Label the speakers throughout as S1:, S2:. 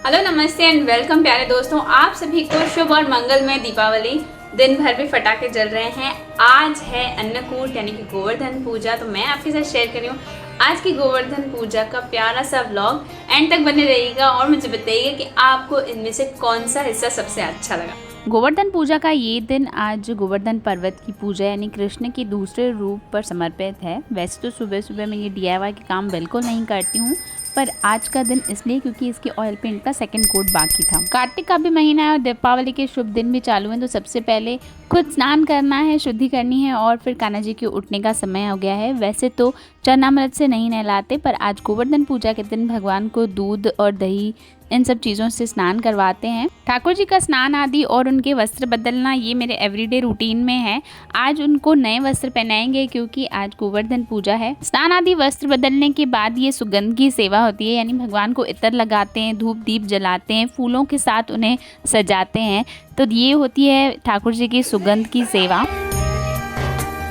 S1: Hello नमस्ते and welcome प्यारे दोस्तों, आप सभी को शुभ और मंगलमय दीपावली। दिन भर भी पटाखे जल रहे हैं। आज है अन्नकूट यानी कि गोवर्धन पूजा। तो मैं आपके साथ शेयर कर रही हूँ आज की गोवर्धन पूजा का प्यारा सा व्लॉग। एंड तक बने रहिएगा और मुझे बताइएगा कि आपको इनमें से कौन सा हिस्सा सबसे अच्छा लगा।
S2: गोवर्धन पूजा का ये दिन आज गोवर्धन पर्वत की पूजा यानी कृष्ण के दूसरे रूप पर समर्पित है। वैसे तो सुबह सुबह मैं ये DIY के काम बिल्कुल नहीं करती हूँ, पर आज का दिन इसलिए क्योंकि इसकी ऑयल पेंट का सेकंड कोट बाकी था। कार्तिक का भी महीना है और दीपावली के शुभ दिन भी चालू हैं, तो सबसे पहले खुद स्नान करना है, शुद्धि करनी है और फिर कान्हा जी के उठने का समय हो गया है। वैसे तो चरणामृत से नहीं नहलाते, पर आज गोवर्धन पूजा के दिन भगवान को दूध और दही इन सब चीज़ों से स्नान करवाते हैं। ठाकुर जी का स्नान आदि और उनके वस्त्र बदलना ये मेरे एवरीडे रूटीन में है। आज उनको नए वस्त्र पहनाएंगे क्योंकि आज गोवर्धन पूजा है। स्नान आदि वस्त्र बदलने के बाद ये सुगंध की सेवा होती है, यानी भगवान को इत्र लगाते हैं, धूप दीप जलाते हैं, फूलों के साथ उन्हें सजाते हैं। तो ये होती है ठाकुर जी की सुगंध की सेवा।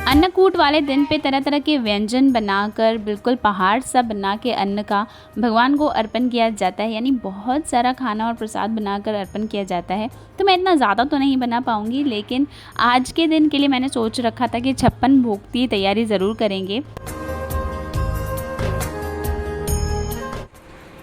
S2: अन्नकूट वाले दिन पे तरह तरह के व्यंजन बनाकर बिल्कुल पहाड़ सा बना के अन्न का भगवान को अर्पण किया जाता है, यानी बहुत सारा खाना और प्रसाद बनाकर अर्पण किया जाता है। तो मैं इतना ज़्यादा तो नहीं बना पाऊँगी, लेकिन आज के दिन के लिए मैंने सोच रखा था कि 56 भोग की तैयारी ज़रूर करेंगे।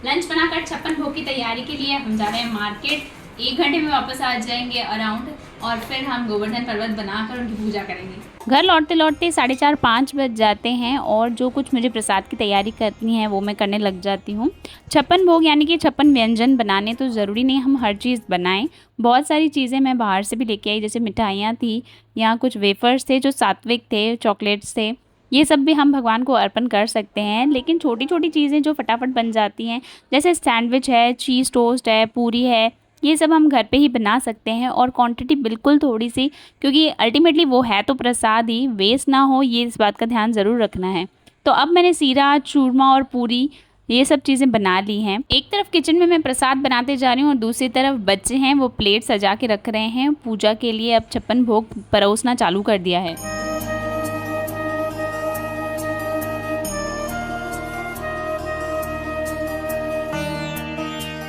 S1: लंच बनाकर 56 भोग की तैयारी के लिए हम जा रहे हैं मार्केट। 1 घंटे में वापस आ जाएंगे अराउंड, और फिर हम गोवर्धन पर्वत बनाकर उनकी पूजा करेंगे।
S2: घर लौटते लौटते 4:30-5 बज जाते हैं और जो कुछ मुझे प्रसाद की तैयारी करनी है वो मैं करने लग जाती हूँ। 56 भोग यानी कि 56 व्यंजन बनाने तो ज़रूरी नहीं हम हर चीज़ बनाएं। बहुत सारी चीज़ें मैं बाहर से भी लेके आई, जैसे मिठाइयाँ थी या कुछ वेफर्स थे जो सात्विक थे, चॉकलेट्स थे। ये सब भी हम भगवान को अर्पण कर सकते हैं, लेकिन छोटी छोटी चीज़ें जो फटाफट बन जाती हैं, जैसे सैंडविच है, चीज़ टोस्ट है, पूरी है, ये सब हम घर पे ही बना सकते हैं और क्वांटिटी बिल्कुल थोड़ी सी, क्योंकि अल्टीमेटली वो है तो प्रसाद ही, वेस्ट ना हो ये इस बात का ध्यान ज़रूर रखना है। तो अब मैंने सीरा, चूरमा और पूरी ये सब चीज़ें बना ली हैं। एक तरफ किचन में मैं प्रसाद बनाते जा रही हूँ और दूसरी तरफ बच्चे हैं वो प्लेट सजा के रख रहे हैं पूजा के लिए। अब 56 भोग परोसना चालू कर दिया है।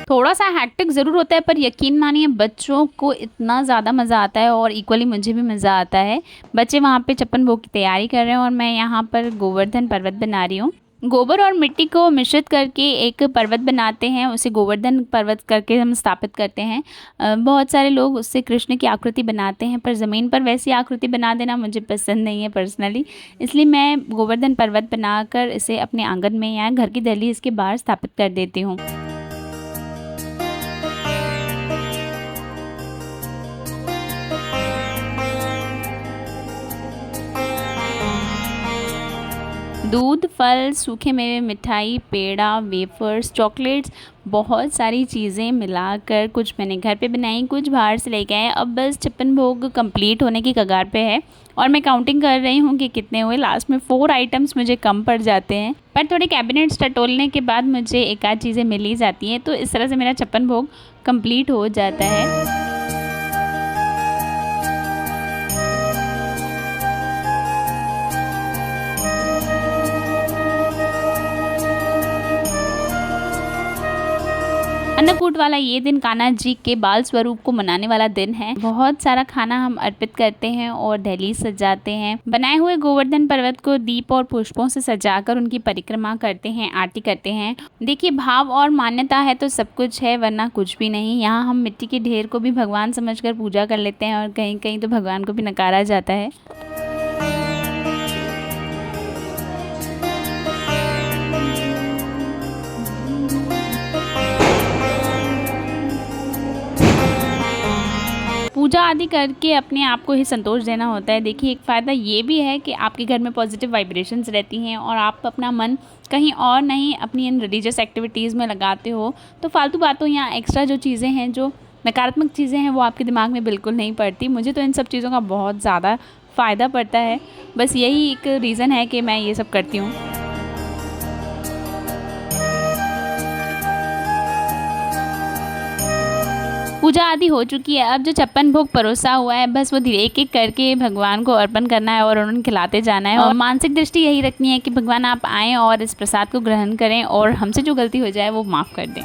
S2: थोड़ा सा हैक्टिक ज़रूर होता है, पर यकीन मानिए बच्चों को इतना ज़्यादा मज़ा आता है और इक्वली मुझे भी मज़ा आता है। बच्चे वहाँ पे 56 भोग की तैयारी कर रहे हैं और मैं यहाँ पर गोवर्धन पर्वत बना रही हूँ। गोबर और मिट्टी को मिश्रित करके एक पर्वत बनाते हैं, उसे गोवर्धन पर्वत करके हम स्थापित करते हैं। बहुत सारे लोग उससे कृष्ण की आकृति बनाते हैं, पर ज़मीन पर वैसी आकृति बना देना मुझे पसंद नहीं है पर्सनली, इसलिए मैं गोवर्धन पर्वत बनाकर इसे अपने आंगन में या घर की दहलीज के बाहर स्थापित कर देती हूँ। दूध, फल, सूखे मेवे, मिठाई, पेड़ा, वेफर्स, चॉकलेट्स, बहुत सारी चीज़ें मिलाकर कुछ मैंने घर पे बनाई, कुछ बाहर से लेके आए। अब बस 56 भोग कंप्लीट होने की कगार पे है और मैं काउंटिंग कर रही हूँ कि कितने हुए। लास्ट में 4 आइटम्स मुझे कम पड़ जाते हैं, पर थोड़े कैबिनेट्स टटोलने के बाद मुझे एक आध चीज़ें मिल ही जाती हैं। तो इस तरह से मेरा 56 भोग कंप्लीट हो जाता है। अन्नकूट वाला ये दिन कान्हा जी के बाल स्वरूप को मनाने वाला दिन है। बहुत सारा खाना हम अर्पित करते हैं और दहलीज सजाते हैं। बनाए हुए गोवर्धन पर्वत को दीप और पुष्पों से सजाकर उनकी परिक्रमा करते हैं, आरती करते हैं। देखिए, भाव और मान्यता है तो सब कुछ है, वरना कुछ भी नहीं। यहाँ हम मिट्टी के ढेर को भी भगवान समझकर पूजा कर लेते हैं और कहीं कहीं तो भगवान को भी नकारा जाता है। पूजा आदि करके अपने आप को ही संतोष देना होता है। देखिए, एक फ़ायदा ये भी है कि आपके घर में पॉजिटिव वाइब्रेशंस रहती हैं और आप अपना मन कहीं और नहीं अपनी इन रिलीजियस एक्टिविटीज़ में लगाते हो, तो फालतू बातों या एक्स्ट्रा जो चीज़ें हैं, जो नकारात्मक चीज़ें हैं, वो आपके दिमाग में बिल्कुल नहीं पड़ती। मुझे तो इन सब चीज़ों का बहुत ज़्यादा फ़ायदा पड़ता है। बस यही एक रीज़न है कि मैं ये सब करती हूँ। पूजा आदि हो चुकी है। अब जो 56 भोग परोसा हुआ है, बस वो एक एक करके भगवान को अर्पण करना है और उन्हें खिलाते जाना है। और मानसिक दृष्टि यही रखनी है कि भगवान आप आएँ और इस प्रसाद को ग्रहण करें और हमसे जो गलती हो जाए वो माफ़ कर दें।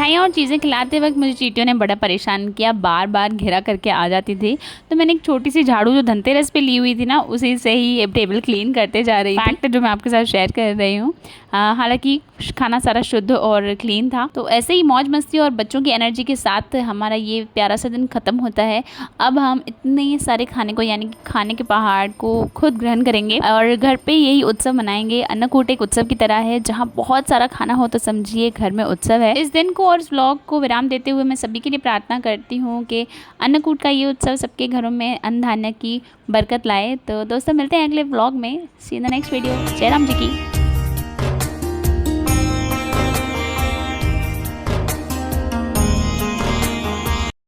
S2: मिठाइयाँ और चीज़ें खिलाते वक्त मुझे चींटियों ने बड़ा परेशान किया, बार बार घेरा करके आ जाती थी। तो मैंने एक छोटी सी झाड़ू जो धनतेरस पे ली हुई थी ना, उसी से ही टेबल क्लीन करते जा रही थी। फैक्ट जो मैं आपके साथ शेयर कर रही हूँ। हालांकि खाना सारा शुद्ध और क्लीन था। तो ऐसे ही मौज मस्ती और बच्चों की एनर्जी के साथ हमारा ये प्यारा सा दिन ख़त्म होता है। अब हम इतने सारे खाने को, यानी कि खाने के पहाड़ को खुद ग्रहण करेंगे और घर पे यही उत्सव मनाएंगे। अन्नकूट एक उत्सव की तरह है जहाँ बहुत सारा खाना हो, तो समझिए घर में उत्सव है। इस दिन को और इस व्लॉग को विराम देते हुए मैं सभी के लिए प्रार्थना करती हूँ कि अन्नकूट का ये उत्सव सबके घरों में अन्न धान्य की बरकत लाए। तो दोस्तों मिलते हैं अगले व्लॉग में। सी इन द नेक्स्ट वीडियो। जय राम जी की।